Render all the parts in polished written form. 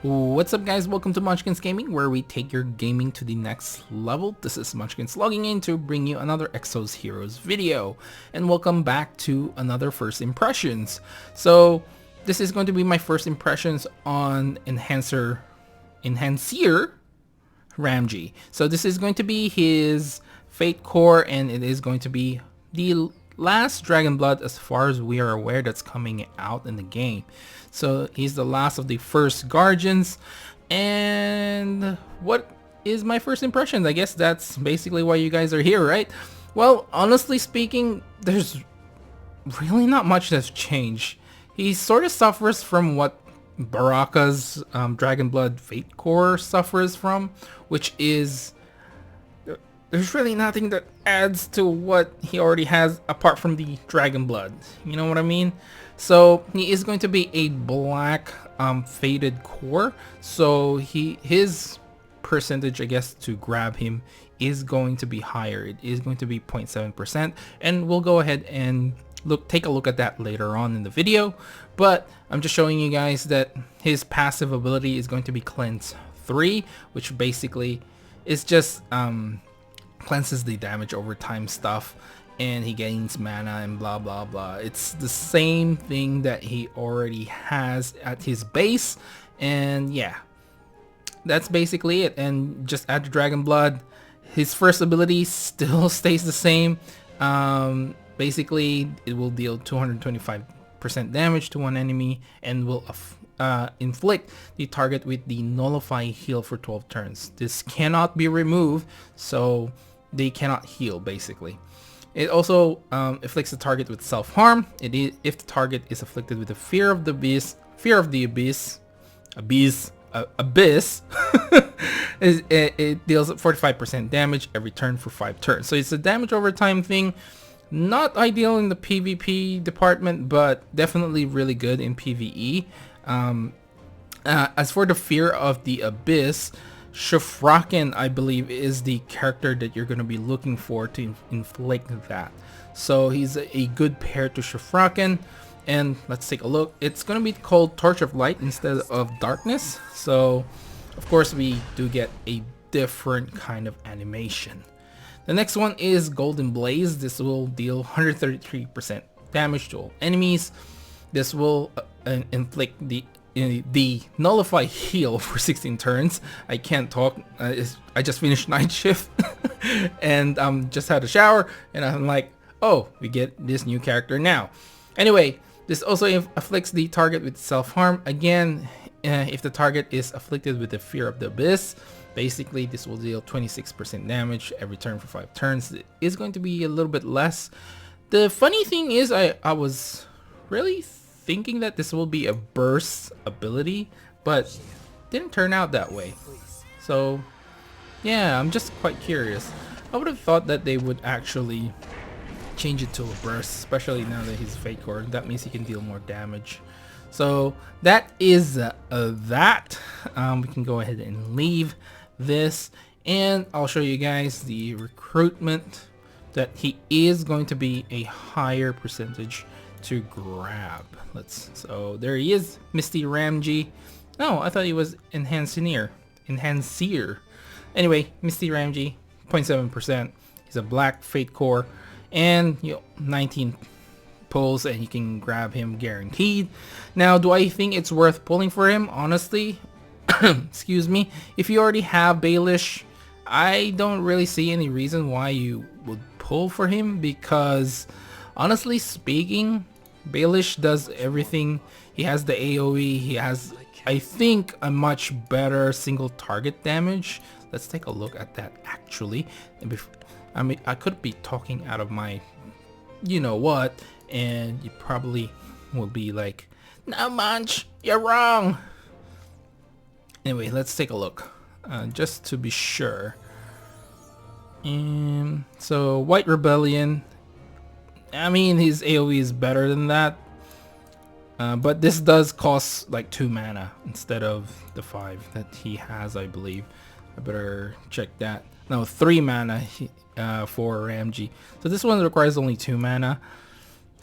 What's up guys, welcome to Munchkins Gaming, where we take your gaming to the next level. This is Munchkins logging in to bring you another Exos Heroes video. And welcome back to another first impressions. So this is going to be my first impressions on Enhancer Ramge. So this is going to be his Fate Core, and it is going to be the last Dragon Blood as far as we are aware that's coming out in the game. So he's the last of the first Guardians. And what is my first impressions? I guess that's basically why you guys are here, right? Well, honestly speaking, there's really not much that's changed. He sort of suffers from what Baraka's Dragon Blood Fate Core suffers from, which is there's really nothing that adds to what he already has apart from the Dragon Blood. You know what I mean? So he is going to be a black faded core. So his percentage, I guess, to grab him is going to be higher. It is going to be 0.7%, and we'll go ahead and take a look at that later on in the video. But I'm just showing you guys that his passive ability is going to be Cleanse 3, which basically is just cleanses the damage over time stuff, and he gains mana and blah blah blah. It's the same thing that he already has at his base, and yeah, that's basically it. And just add the Dragon Blood. His first ability still stays the same. Basically it will deal 225% damage to one enemy and will inflict the target with the Nullify Heal for 12 turns. This cannot be removed, so they cannot heal basically. It also afflicts the target with self-harm. If the target is afflicted with the Fear of the Abyss, it deals 45% damage every turn for 5 turns. So it's a damage over time thing. Not ideal in the PvP department, but definitely really good in PvE. As for the Fear of the Abyss, Shifraken, I believe, is the character that you're going to be looking for to inflict that. So he's a good pair to Shifraken. And let's take a look. It's going to be called Torch of Light instead of Darkness. So of course we do get a different kind of animation. The next one is Golden Blaze. This will deal 133% damage to all enemies. This will inflict the Nullify Heal for 16 turns. I can't talk. I just finished night shift and just had a shower, and I'm like, oh, we get this new character now. Anyway, this also afflicts the target with self-harm. Again, if the target is afflicted with the Fear of the Abyss, basically this will deal 26% damage every turn for 5 turns. It is going to be a little bit less. The funny thing is, I was really thinking that this will be a burst ability, but didn't turn out that way. So yeah, I'm just quite curious. I would have thought that they would actually change it to a burst, especially now that he's Fate Core. That means he can deal more damage. So that is that. We can go ahead and leave this, and I'll show you guys the recruitment that he is going to be a higher percentage to grab. So there he is, Misty Ramge. No, I thought he was Enhancer. Anyway, Misty Ramge, 0.7%. He's a black Fate Core, and 19 pulls, and you can grab him guaranteed. Now, do I think it's worth pulling for him? Honestly, excuse me, if you already have Baelish, I don't really see any reason why you would pull for him, because honestly speaking, Baelish does everything. He has the AoE, he has, I think, a much better single target damage. Let's take a look at that actually. I mean, I could be talking out of my you know what, and you probably will be like, no Munch, you're wrong. Anyway, let's take a look just to be sure. And so White Rebellion, I mean, his AoE is better than that, but this does cost like 2 mana instead of the 5 that he has, I believe. I better check that. No, 3 mana for Ramge. So this one requires only 2 mana.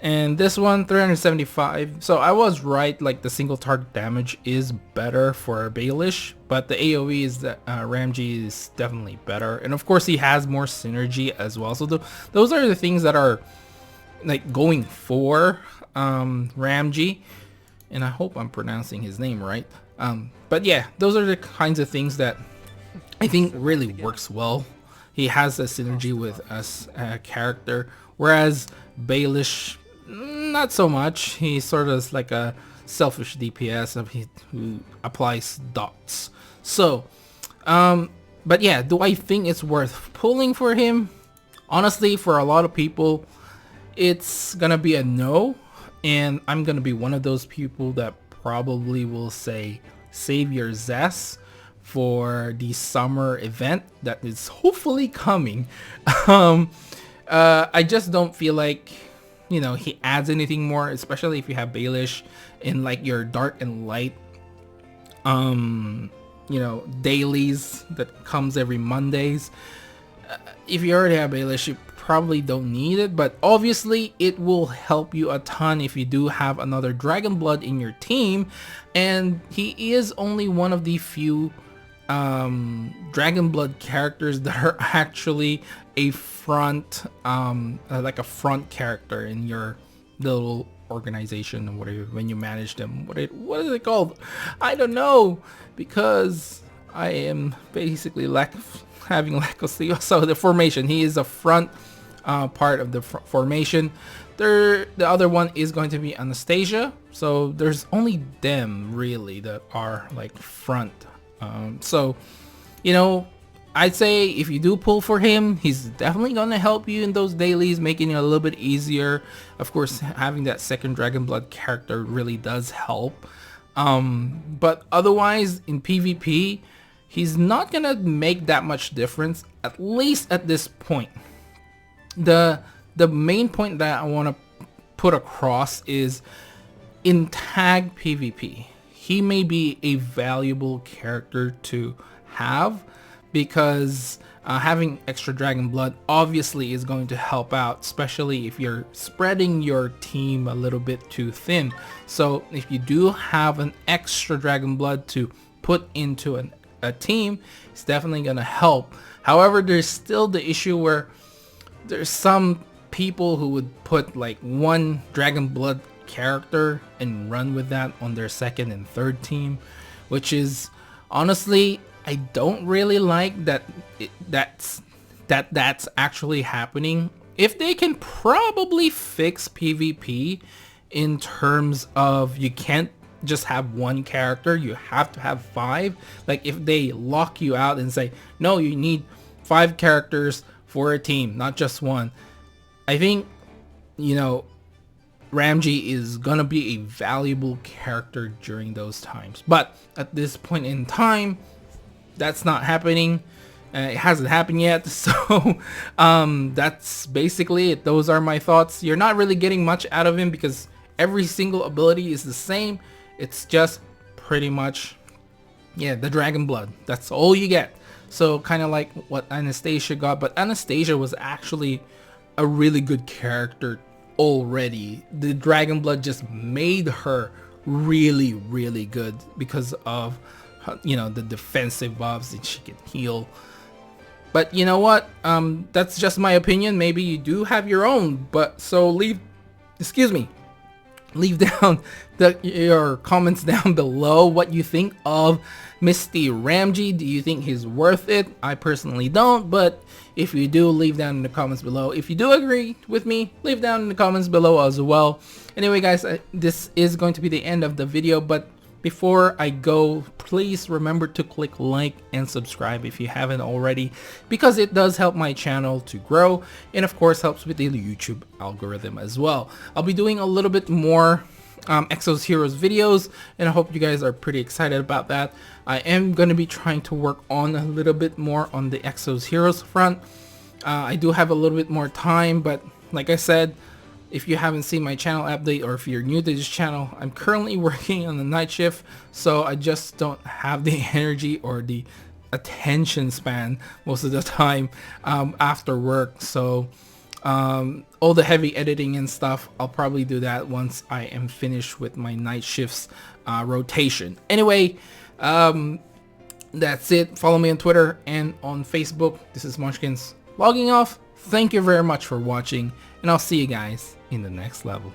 And this one 375. So I was right, like the single target damage is better for Baelish, but the AoE is that Ramge is definitely better, and of course he has more synergy as well. So those are the things that are like going for Ramge, and I hope I'm pronouncing his name right. But yeah, those are the kinds of things that I think really works well. He has a synergy with us character, whereas Baelish, not so much. He's sort of like a selfish DPS who applies dots. So, but yeah, do I think it's worth pulling for him? Honestly, for a lot of people, it's gonna be a no, and I'm gonna be one of those people that probably will say save your zest for the summer event that is hopefully coming. I just don't feel like, you know, he adds anything more, especially if you have Baelish in like your dark and light you know, dailies that comes every Mondays. If you already have Baelish, you probably don't need it, but obviously it will help you a ton if you do have another Dragon Blood in your team, and he is only one of the few Dragon Blood characters that are actually a front like a front character in your little organization or whatever when you manage them. What is it called? I don't know, because I am basically having lack of sleep. So the formation, he is a front part of the formation. The other one is going to be Anastasia, so there's only them really that are like front. So, you know, I'd say if you do pull for him, he's definitely going to help you in those dailies, making it a little bit easier. Of course, having that second Dragon Blood character really does help. But otherwise, in PvP, he's not going to make that much difference, at least at this point. The main point that I want to put across is in tag PvP, he may be a valuable character to have, because having extra Dragon Blood obviously is going to help out, especially if you're spreading your team a little bit too thin. So if you do have an extra Dragon Blood to put into a team, it's definitely going to help. However, there's still the issue where there's some people who would put like one Dragon Blood character and run with that on their second and third team, which is honestly, I don't really like that that's actually happening. If they can probably fix PvP in terms of you can't just have one character, you have to have 5. Like if they lock you out and say, no, you need 5 characters for a team, not just one, I think, you know, Ramge is gonna be a valuable character during those times. But at this point in time, that's not happening. It hasn't happened yet. So that's basically it. Those are my thoughts. You're not really getting much out of him because every single ability is the same. It's just pretty much, yeah, the Dragon Blood. That's all you get. So kind of like what Anastasia got, but Anastasia was actually a really good character already. The Dragon Blood just made her really, really good because of, you know, the defensive buffs that she can heal. But you know what? That's just my opinion. Maybe you do have your own, but so leave down your comments down below what you think of Mr. Ramge. Do you think he's worth it? I personally don't, but if you do, leave down in the comments below. If you do agree with me, leave down in the comments below as well. Anyway guys, this is going to be the end of the video, but before I go, please remember to click like and subscribe if you haven't already, because it does help my channel to grow, and of course helps with the YouTube algorithm as well. I'll be doing a little bit more Exos Heroes videos, and I hope you guys are pretty excited about that. I am going to be trying to work on a little bit more on the Exos Heroes front. I do have a little bit more time, but like I said, if you haven't seen my channel update, or if you're new to this channel, I'm currently working on the night shift, so I just don't have the energy or the attention span most of the time after work. So All the heavy editing and stuff, I'll probably do that once I am finished with my night shifts rotation. Anyway, that's it. Follow me on Twitter and on Facebook. This is Munchkins logging off. Thank you very much for watching, and I'll see you guys in the next level.